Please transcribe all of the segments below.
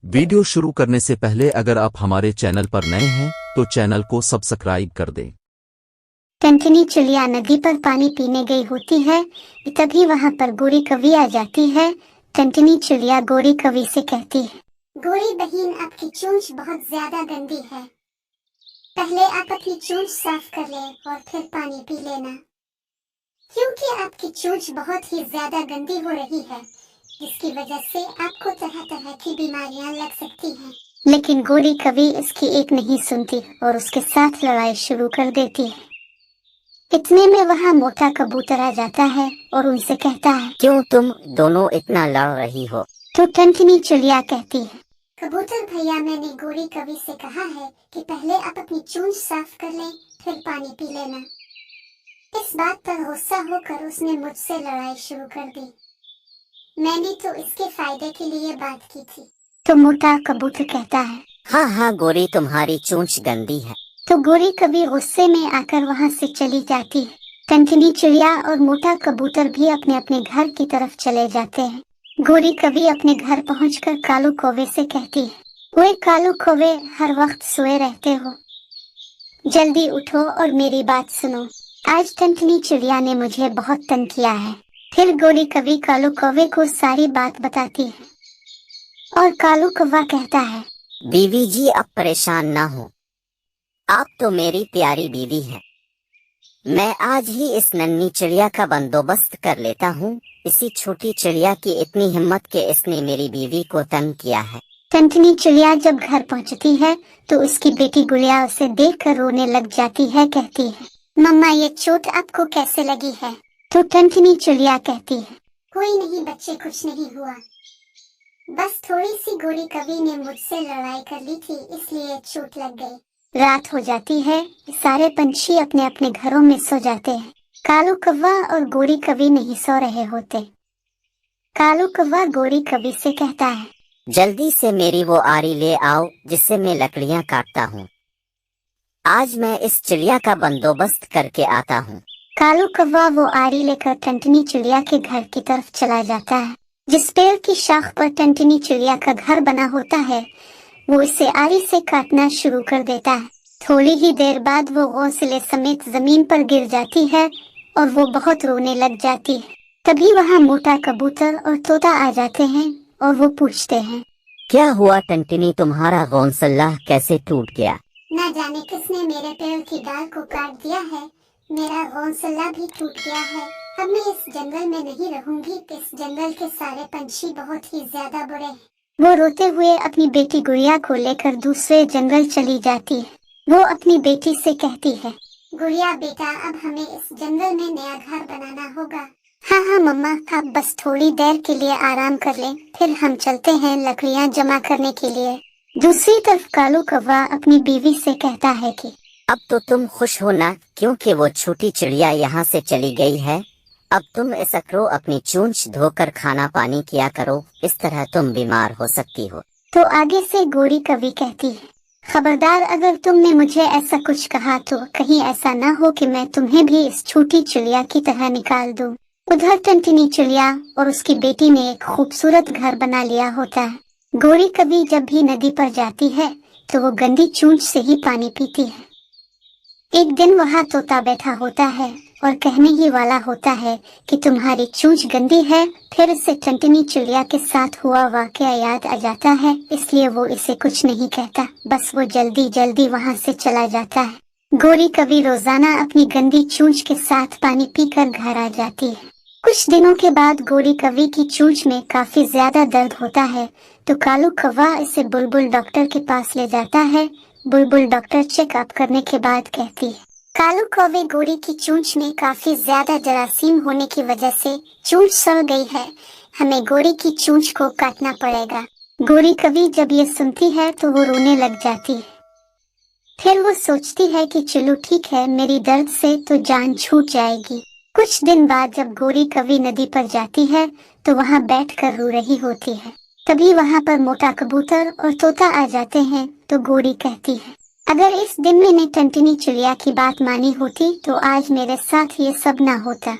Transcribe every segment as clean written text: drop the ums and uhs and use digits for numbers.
Video शुरू करने से पहले अगर आप हमारे चैनल पर नए हैं तो चैनल को सब्सक्राइब कर दें। टंटनी चिड़िया नदी पर पानी पीने गई होती है, तभी वहाँ पर गोरी कवि आ जाती है। टंटनी चिड़िया गोरी कवि से कहती है, गोरी बहन, आपकी चोंच बहुत ज्यादा गंदी है। पहले आप अपनी चोंच साफ कर लें और फिर पानी पी लेना, क्योंकि आपकी चोंच बहुत ही ज्यादा गंदी हो रही है, जिसकी वजह से आपको तरह तरह की बीमारियां लग सकती हैं। लेकिन गोरी कवि इसकी एक नहीं सुनती और उसके साथ लड़ाई शुरू कर देती है। इतने में वहाँ मोटा कबूतर आ जाता है और उनसे कहता है, क्यों तुम दोनों इतना लड़ रही हो? तो टंटनी चिड़िया कहती है, कबूतर भैया, मैंने गोरी कवि से कहा है कि पहले आप अपनी चोंच साफ कर लें फिर पानी पी लेना। इस बात पर गुस्सा होकर उसने मुझसे लड़ाई शुरू कर दी। मैंने तो इसके फायदे के लिए बात की थी। तो मोटा कबूतर कहता है, हाँ हाँ गोरी, तुम्हारी चोंच गंदी है। तो गोरी कवि गुस्से में आकर वहाँ से चली जाती है। टंटनी चिड़िया और मोटा कबूतर भी अपने अपने घर की तरफ चले जाते हैं। गोरी कवि अपने घर पहुंचकर कालू कौवे से कहती है, वे कालू कौवे, हर वक्त सोए रहते हो, जल्दी उठो और मेरी बात सुनो। आज टंटनी चिड़िया ने मुझे बहुत तंग किया है। फिर गोरी कवि कालू कौवे को सारी बात बताती है और कालू कौवा कहता है, बीवी जी, अब परेशान ना हो, आप तो मेरी प्यारी बीवी है। मैं आज ही इस नन्ही चिड़िया का बंदोबस्त कर लेता हूँ। इसी छोटी चिड़िया की इतनी हिम्मत कि इसने मेरी बीवी को तंग किया है। टंटनी चिड़िया जब घर पहुँचती है तो उसकी बेटी गुड़िया उसे देखकर रोने लग जाती है। कहती है, मम्मा, ये चोट आपको कैसे लगी है? तो टंटनी चिड़िया कहती है, कोई नहीं बच्चे, कुछ नहीं हुआ, बस थोड़ी सी गोरी कवि ने मुझसे लड़ाई कर ली थी, इसलिए चोट लग गई। रात हो जाती है। सारे पंछी अपने अपने घरों में सो जाते हैं। कालू कौवा और गोरी कवि नहीं सो रहे होते। कालू कौवा गोरी कवि से कहता है, जल्दी से मेरी वो आरी ले आओ जिससे मैं लकड़ियाँ काटता हूँ। आज मैं इस चिड़िया का बंदोबस्त करके आता हूँ। कालू कौवा वो आरी लेकर टंटनी चिड़िया के घर की तरफ चला जाता है। जिस पेड़ की शाख पर टंटनी चिड़िया का घर बना होता है, वो इसे आरी से काटना शुरू कर देता है। थोड़ी ही देर बाद वो घोंसले समेत जमीन पर गिर जाती है और वो बहुत रोने लग जाती है। तभी वहाँ मोटा कबूतर और तोता आ जाते हैं और वो पूछते हैं, क्या हुआ टंटनी, तुम्हारा घोंसला कैसे टूट गया? न जाने किसने मेरे पेड़ की डाल को काट दिया है, मेरा घोंसला भी टूट गया है। अब मैं इस जंगल में नहीं रहूंगी। इस जंगल के सारे पंछी बहुत ही ज्यादा बुरे हैं। वो रोते हुए अपनी बेटी गुड़िया को लेकर दूसरे जंगल चली जाती है। वो अपनी बेटी से कहती है, गुड़िया बेटा, अब हमें इस जंगल में नया घर बनाना होगा। हाँ हाँ मम्मा, आप बस थोड़ी देर के लिए आराम कर लें, फिर हम चलते हैं लकड़ियाँ जमा करने के लिए। दूसरी तरफ कालू कौवा अपनी बीवी से कहता है कि अब तो तुम खुश हो ना, क्योंकि वो छोटी चिड़िया यहाँ से चली गई है। अब तुम ऐसा करो, अपनी चोंच धोकर खाना पानी किया करो, इस तरह तुम बीमार हो सकती हो। तो आगे से गोरी कवि कहती है, खबरदार, अगर तुमने मुझे ऐसा कुछ कहा तो कहीं ऐसा ना हो कि मैं तुम्हें भी इस छोटी चिड़िया की तरह निकाल दूं। उधर टंटनी चिड़िया और उसकी बेटी ने एक खूबसूरत घर बना लिया होता है। गोरी कवि जब भी नदी पर जाती है तो वो गंदी चोंच से ही पानी पीती है। एक दिन वहाँ तोता बैठा होता है और कहने ही वाला होता है कि तुम्हारी चोंच गंदी है। फिर से टंटनी चिड़िया के साथ हुआ वाकया याद आ जाता है, इसलिए वो इसे कुछ नहीं कहता, बस वो जल्दी जल्दी वहाँ से चला जाता है। गोरी कवि रोजाना अपनी गंदी चोंच के साथ पानी पीकर घर आ जाती है। कुछ दिनों के बाद गोरी कवि की चोंच में काफी ज्यादा दर्द होता है, तो कालू कौवा इसे बुलबुल डॉक्टर के पास ले जाता है। बुलबुल डॉक्टर चेकअप करने के बाद कहती है, कालू कौवे, गोरी की चोंच में काफी ज्यादा जरासीम होने की वजह से चोंच सड़ गई है, हमें गोरी की चोंच को काटना पड़ेगा। गोरी कवि जब ये सुनती है तो वो रोने लग जाती है। फिर वो सोचती है कि चलो ठीक है, मेरी दर्द से तो जान छूट जाएगी। कुछ दिन बाद जब गोरी कवि नदी पर जाती है तो वहाँ बैठकर रो रही होती है। तभी वहाँ पर मोटा कबूतर और तोता आ जाते हैं। तो गोरी कहती है, अगर इस दिन मैंने टंटनी चिड़िया की बात मानी होती तो आज मेरे साथ ये सब ना होता।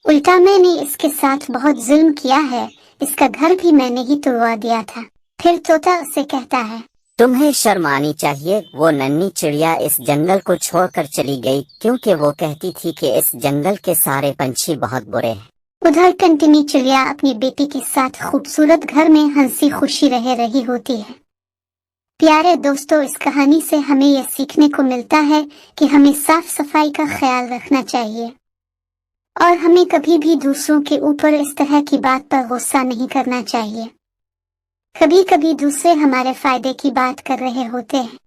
उल्टा मैंने इसके साथ बहुत जुल्म किया है, इसका घर भी मैंने ही तोड़वा दिया था। फिर तोता उसे कहता है, तुम्हें शर्म आनी चाहिए। वो नन्ही चिड़िया इस जंगल को छोड़कर चली गई क्योंकि वो कहती थी कि इस जंगल के सारे पंछी बहुत बुरे हैं। उधर टनटनी चिड़िया अपनी बेटी के साथ खूबसूरत घर में हंसी खुशी रह रही होती है। प्यारे दोस्तों, इस कहानी से हमें यह सीखने को मिलता है कि हमें साफ सफाई का ख्याल रखना चाहिए और हमें कभी भी दूसरों के ऊपर इस तरह की बात पर गुस्सा नहीं करना चाहिए। कभी कभी दूसरे हमारे फायदे की बात कर रहे होते हैं